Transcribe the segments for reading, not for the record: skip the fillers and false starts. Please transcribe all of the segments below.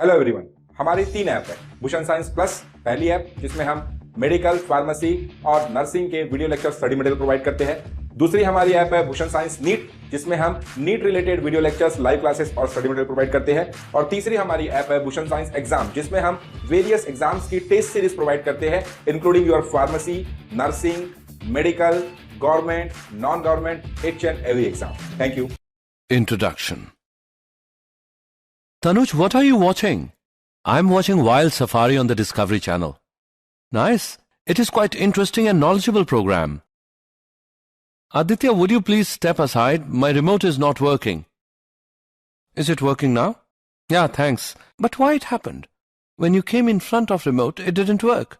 Hello everyone. हमारी 3 app है। Bhushan science plus पहली ऐप जिसमें हम मेडिकल, फार्मेसी और नर्सिंग के video lecture study material provide करते हैं। दूसरी हमारी ऐप है भूषण साइंस नीट, जिसमें हम NEET related video lectures, live classes और स्टडी मटेरियल प्रोवाइड करते हैं। और तीसरी हमारी ऐप है भूषण साइंस एग्जाम, जिसमें हम वेरियस एग्जाम्स की टेस्ट सीरीज प्रोवाइड करते हैं, including your pharmacy, nursing, medical, government, non government, each and every exam. Thank you. Introduction. Tanuj, what are you watching? I'm watching Wild Safari on the Discovery Channel. Nice. It is quite interesting and knowledgeable program. Aditya, would you please step aside? My remote is not working. Is it working now? Yeah, thanks. But why it happened? When you came in front of remote, it didn't work.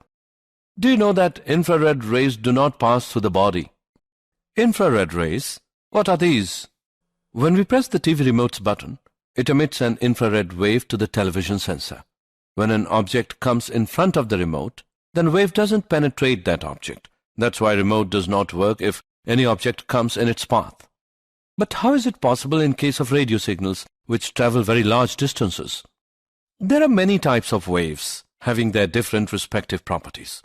Do you know that infrared rays do not pass through the body? Infrared rays? What are these? When we press the TV remote's button, it emits an infrared wave to the television sensor. When an object comes in front of the remote, then wave doesn't penetrate that object. That's why remote does not work if any object comes in its path. But how is it possible in case of radio signals which travel very large distances? There are many types of waves having their different respective properties.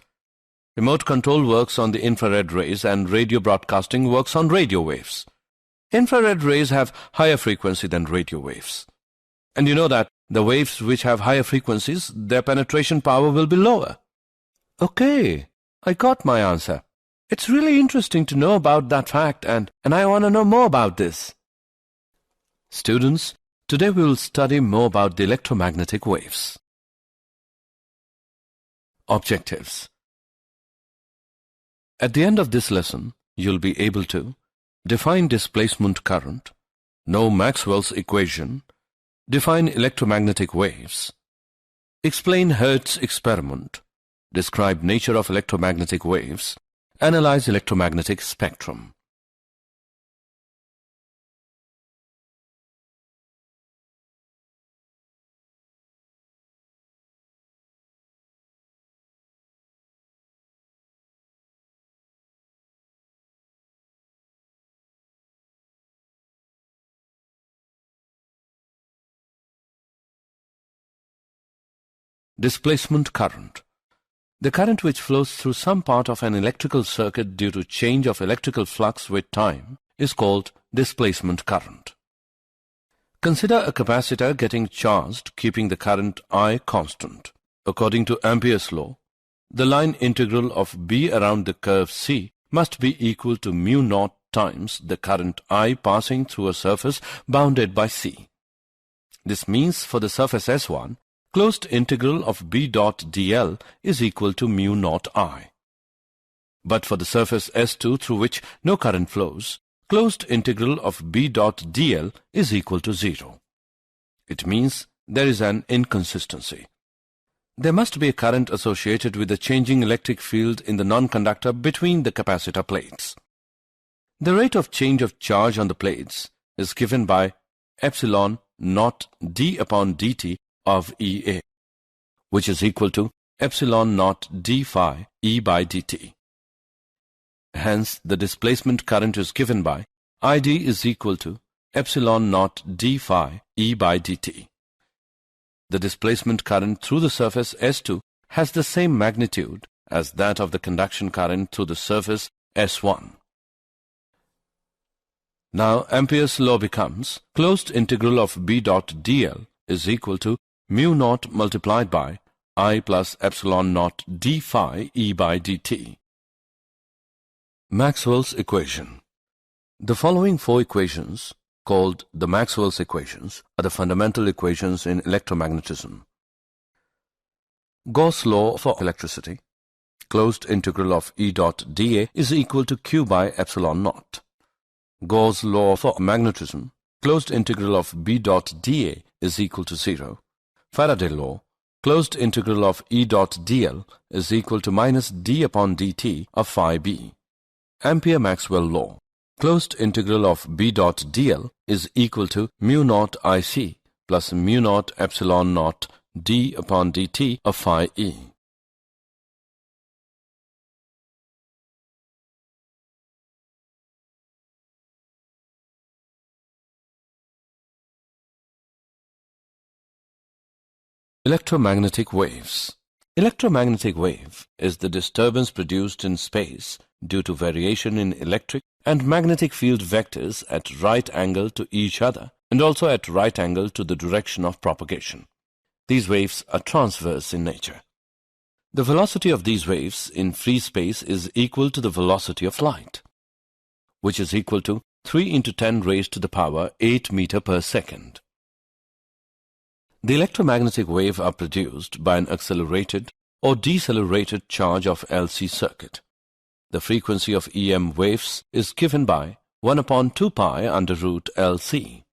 Remote control works on the infrared rays and radio broadcasting works on radio waves. Infrared rays have higher frequency than radio waves. And you know that the waves which have higher frequencies, their penetration power will be lower. Okay, I got my answer. It's really interesting to know about that fact and I want to know more about this. Students, today we will study more about the electromagnetic waves. Objectives. At the end of this lesson, you'll be able to define displacement current, know Maxwell's equation, define electromagnetic waves, explain Hertz experiment, describe nature of electromagnetic waves, analyze electromagnetic spectrum. Displacement current. The current which flows through some part of an electrical circuit due to change of electrical flux with time is called displacement current. Consider a capacitor getting charged, keeping the current I constant. According to Ampere's law, the line integral of B around the curve C must be equal to mu naught times the current I passing through a surface bounded by C. This means for the surface S1, closed integral of B dot dl is equal to mu naught I. But for the surface S2 through which no current flows, closed integral of B dot dl is equal to 0. It means there is an inconsistency. There must be a current associated with the changing electric field in the non-conductor between the capacitor plates. The rate of change of charge on the plates is given by epsilon naught d upon dt of EA, which is equal to epsilon naught d phi E by dt. Hence, the displacement current is given by ID is equal to epsilon naught d phi E by dt. The displacement current through the surface S2 has the same magnitude as that of the conduction current through the surface S1. Now, Ampere's law becomes closed integral of B dot dl is equal to mu naught multiplied by I plus epsilon naught d phi E by dt. Maxwell's equation. The following 4 equations, called the Maxwell's equations, are the fundamental equations in electromagnetism. Gauss' law for electricity. Closed integral of E dot dA is equal to Q by epsilon naught. Gauss' law for magnetism. Closed integral of B dot dA is equal to 0. Faraday law, closed integral of E dot dl is equal to minus d upon dt of phi b. Ampere-Maxwell law, closed integral of B dot dl is equal to mu naught IC plus mu naught epsilon naught d upon dt of phi e. Electromagnetic waves. Electromagnetic wave is the disturbance produced in space due to variation in electric and magnetic field vectors at right angle to each other and also at right angle to the direction of propagation. These waves are transverse in nature. The velocity of these waves in free space is equal to the velocity of light, which is equal to 3 × 10 raised to the power 8 meter per second. The electromagnetic wave are produced by an accelerated or decelerated charge of LC circuit. The frequency of EM waves is given by 1/2 pi under root LC.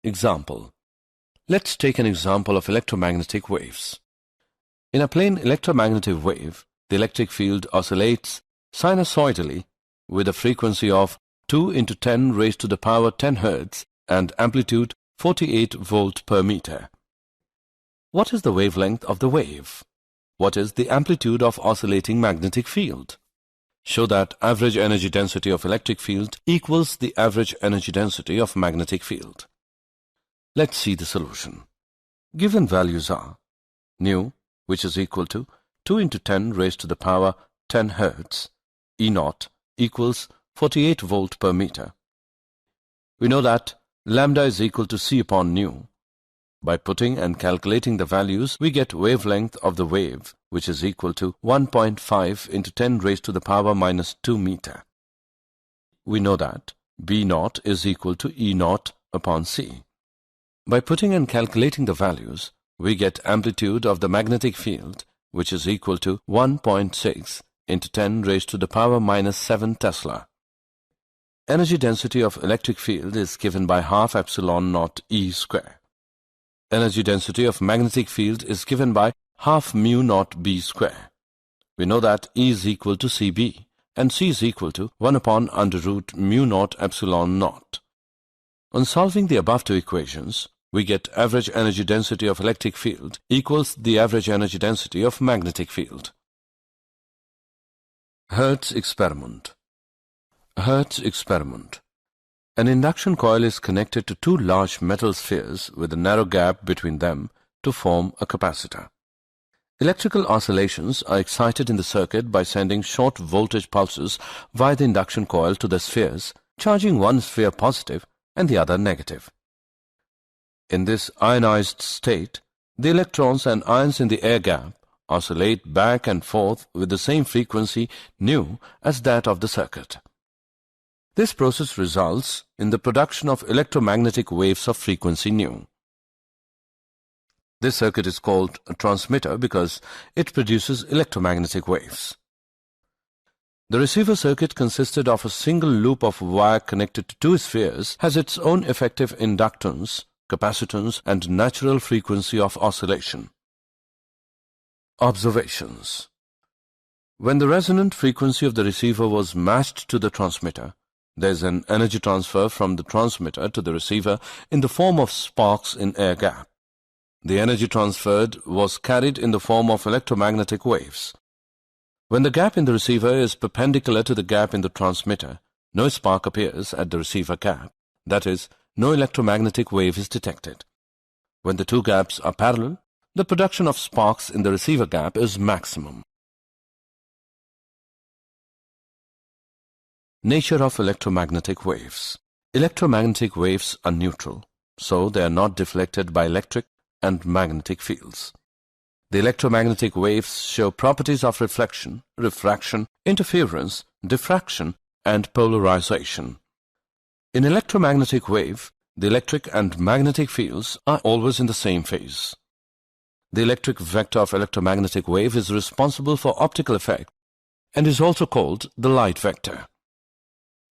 Example. Let's take an example of electromagnetic waves. In a plane electromagnetic wave, the electric field oscillates sinusoidally with a frequency of 2 × 10 raised to the power 10 Hertz and amplitude 48 volt per meter. What is the wavelength of the wave? What is the amplitude of oscillating magnetic field? Show that average energy density of electric field equals the average energy density of magnetic field. Let's see the solution. Given values are nu, which is equal to 2 × 10 raised to the power 10 Hertz, E0 equals 48 volt per meter. We know that lambda is equal to c upon nu. By putting and calculating the values, we get wavelength of the wave, which is equal to 1.5 × 10 raised to the power -2 meter. We know that B0 is equal to E0 upon c. By putting and calculating the values, we get amplitude of the magnetic field, which is equal to 1.6 × 10 raised to the power -7 Tesla. Energy density of electric field is given by half epsilon naught E square. Energy density of magnetic field is given by half mu naught B square. We know that E is equal to CB and C is equal to 1/√ mu naught epsilon naught. On solving the above two equations, we get average energy density of electric field equals the average energy density of magnetic field. Hertz Experiment. Hertz Experiment. An induction coil is connected to two large metal spheres with a narrow gap between them to form a capacitor. Electrical oscillations are excited in the circuit by sending short voltage pulses via the induction coil to the spheres, charging one sphere positive and the other negative. In this ionized state, the electrons and ions in the air gap oscillate back and forth with the same frequency nu as that of the circuit. This process results in the production of electromagnetic waves of frequency nu. This circuit is called a transmitter because it produces electromagnetic waves. The receiver circuit consisted of a single loop of wire connected to two spheres, has its own effective inductance, capacitance and natural frequency of oscillation. Observations. When the resonant frequency of the receiver was matched to the transmitter, there is an energy transfer from the transmitter to the receiver in the form of sparks in air gap. The energy transferred was carried in the form of electromagnetic waves. When the gap in the receiver is perpendicular to the gap in the transmitter, no spark appears at the receiver gap. That is, no electromagnetic wave is detected. When the two gaps are parallel, the production of sparks in the receiver gap is maximum. Nature of electromagnetic waves. Electromagnetic waves are neutral, so they are not deflected by electric and magnetic fields. The electromagnetic waves show properties of reflection, refraction, interference, diffraction, and polarization. In electromagnetic wave, the electric and magnetic fields are always in the same phase. The electric vector of electromagnetic wave is responsible for optical effect and is also called the light vector.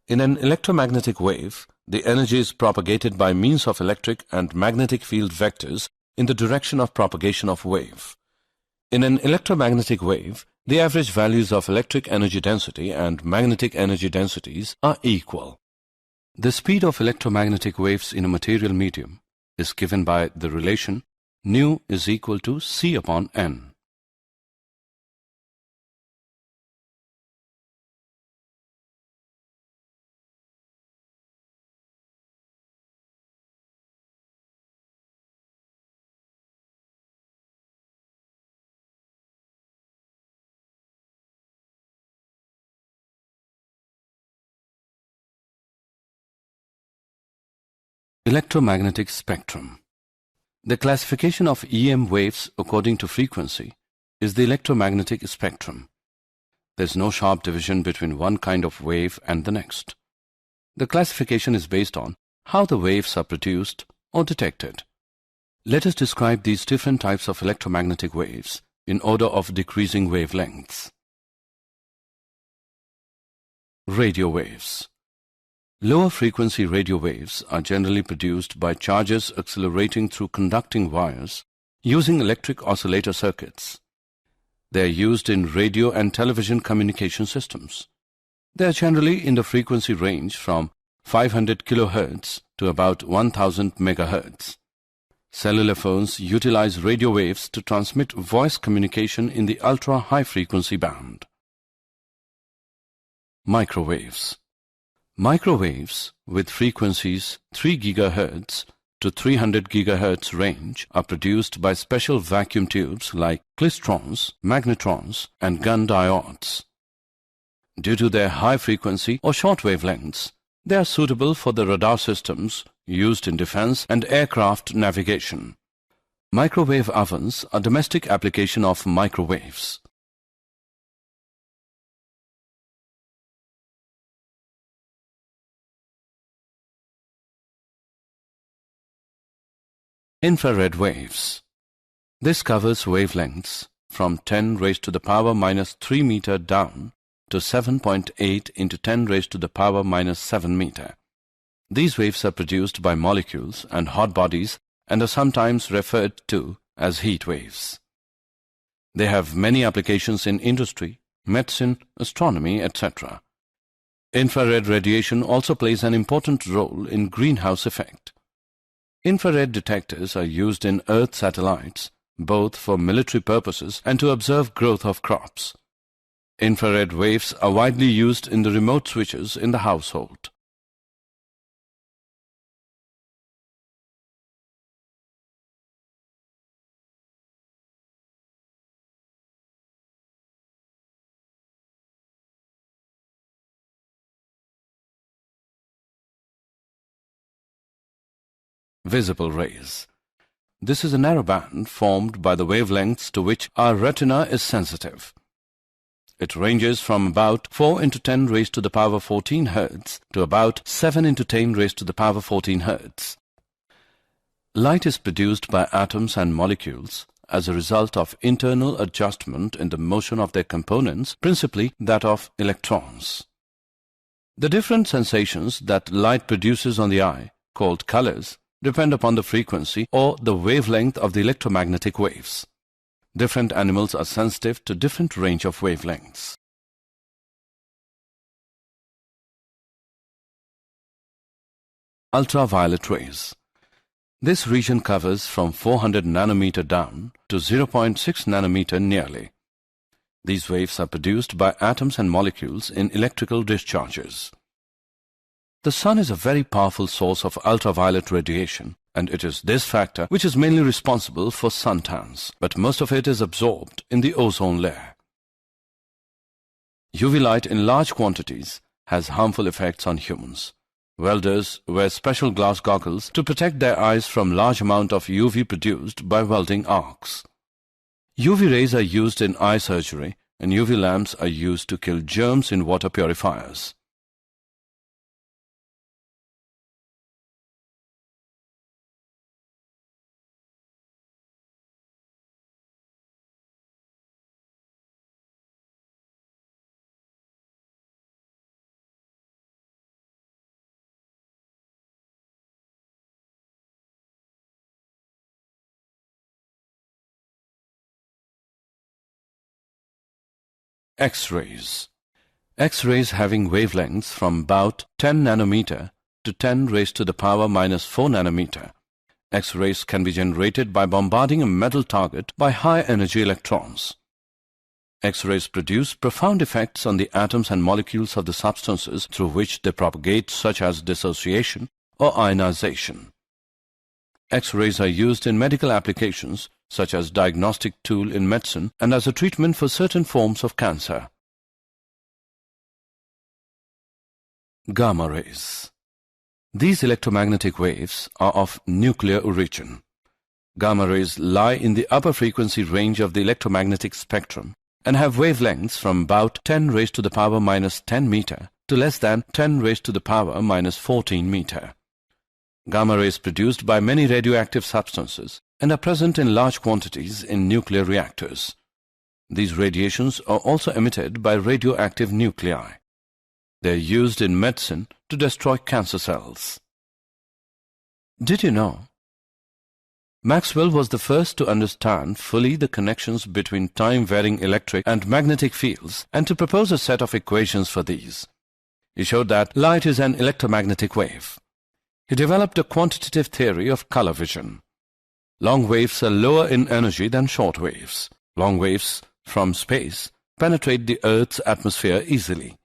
In an electromagnetic wave, the energy is propagated by means of electric and magnetic field vectors in the direction of propagation of wave. In an electromagnetic wave, the average values of electric energy density and magnetic energy densities are equal. The speed of electromagnetic waves in a material medium is given by the relation nu is equal to c upon n. Electromagnetic spectrum. The classification of EM waves according to frequency is the electromagnetic spectrum. There is no sharp division between one kind of wave and the next. The classification is based on how the waves are produced or detected. Let us describe these different types of electromagnetic waves in order of decreasing wavelengths. Radio waves. Lower frequency radio waves are generally produced by charges accelerating through conducting wires using electric oscillator circuits. They are used in radio and television communication systems. They are generally in the frequency range from 500 kHz to about 1000 MHz. Cellular phones utilize radio waves to transmit voice communication in the ultra-high frequency band. Microwaves. Microwaves with frequencies 3 GHz to 300 GHz range are produced by special vacuum tubes like klystrons, magnetrons, and gun diodes. Due to their high frequency or short wavelengths, they are suitable for the radar systems used in defense and aircraft navigation. Microwave ovens are domestic application of microwaves. Infrared waves. This covers wavelengths from 10 raised to the power minus 3 meter down to 7.8 into 10 raised to the power minus 7 meter. These waves are produced by molecules and hot bodies and are sometimes referred to as heat waves. They have many applications in industry, medicine, astronomy, etc. Infrared radiation also plays an important role in greenhouse effect. Infrared detectors are used in Earth satellites, both for military purposes and to observe growth of crops. Infrared waves are widely used in the remote switches in the household. Visible rays. This is a narrow band formed by the wavelengths to which our retina is sensitive. It ranges from about 4 into 10 raised to the power 14 Hz to about 7 into 10 raised to the power 14 Hz. Light is produced by atoms and molecules as a result of internal adjustment in the motion of their components, principally that of electrons. The different sensations that light produces on the eye, called colors, depend upon the frequency or the wavelength of the electromagnetic waves. Different animals are sensitive to different range of wavelengths. Ultraviolet rays. This region covers from 400 nanometer down to 0.6 nanometer nearly. These waves are produced by atoms and molecules in electrical discharges. The sun is a very powerful source of ultraviolet radiation, and it is this factor which is mainly responsible for suntans, but most of it is absorbed in the ozone layer. UV light in large quantities has harmful effects on humans. Welders wear special glass goggles to protect their eyes from large amount of UV produced by welding arcs. UV rays are used in eye surgery, and UV lamps are used to kill germs in water purifiers. X-rays. X-rays having wavelengths from about 10 nanometer to 10 raised to the power minus 4 nanometer. X-rays can be generated by bombarding a metal target by high-energy electrons. X-rays produce profound effects on the atoms and molecules of the substances through which they propagate, such as dissociation or ionization. X-rays are used in medical applications, such as diagnostic tool in medicine and as a treatment for certain forms of cancer. Gamma rays. These electromagnetic waves are of nuclear origin. Gamma rays lie in the upper frequency range of the electromagnetic spectrum and have wavelengths from about 10 raised to the power minus 10 meter to less than 10 raised to the power minus 14 meter. Gamma rays produced by many radioactive substances and are present in large quantities in nuclear reactors. These radiations are also emitted by radioactive nuclei. They are used in medicine to destroy cancer cells. Did you know? Maxwell was the first to understand fully the connections between time-varying electric and magnetic fields and to propose a set of equations for these. He showed that light is an electromagnetic wave. He developed a quantitative theory of color vision. Long waves are lower in energy than short waves. Long waves from space penetrate the Earth's atmosphere easily.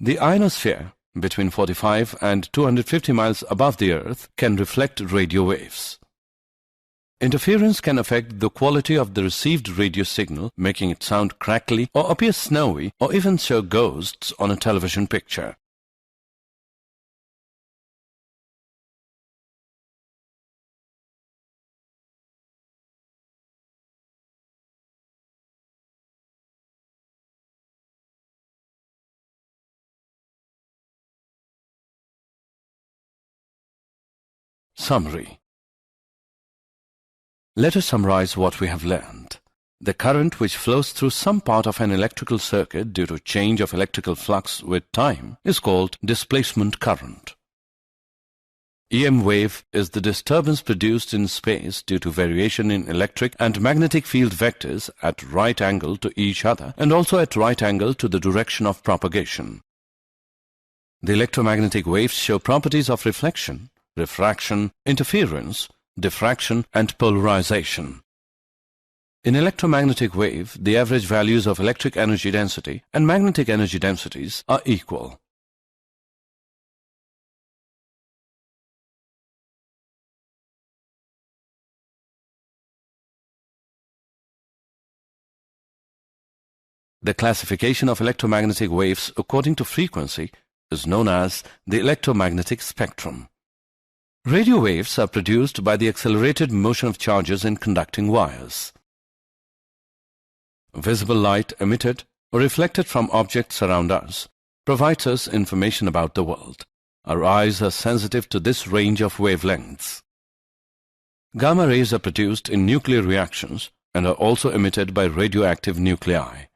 The ionosphere, between 45 and 250 miles above the Earth, can reflect radio waves. Interference can affect the quality of the received radio signal, making it sound crackly or appear snowy or even show ghosts on a television picture. Summary. Let us summarize what we have learned. The current which flows through some part of an electrical circuit due to change of electrical flux with time is called displacement current. EM wave is the disturbance produced in space due to variation in electric and magnetic field vectors at right angle to each other and also at right angle to the direction of propagation. The electromagnetic waves show properties of reflection, refraction, interference, diffraction and polarization. In electromagnetic wave, the average values of electric energy density and magnetic energy densities are equal. The classification of electromagnetic waves according to frequency is known as the electromagnetic spectrum. Radio waves are produced by the accelerated motion of charges in conducting wires. Visible light emitted or reflected from objects around us provides us information about the world. Our eyes are sensitive to this range of wavelengths. Gamma rays are produced in nuclear reactions and are also emitted by radioactive nuclei.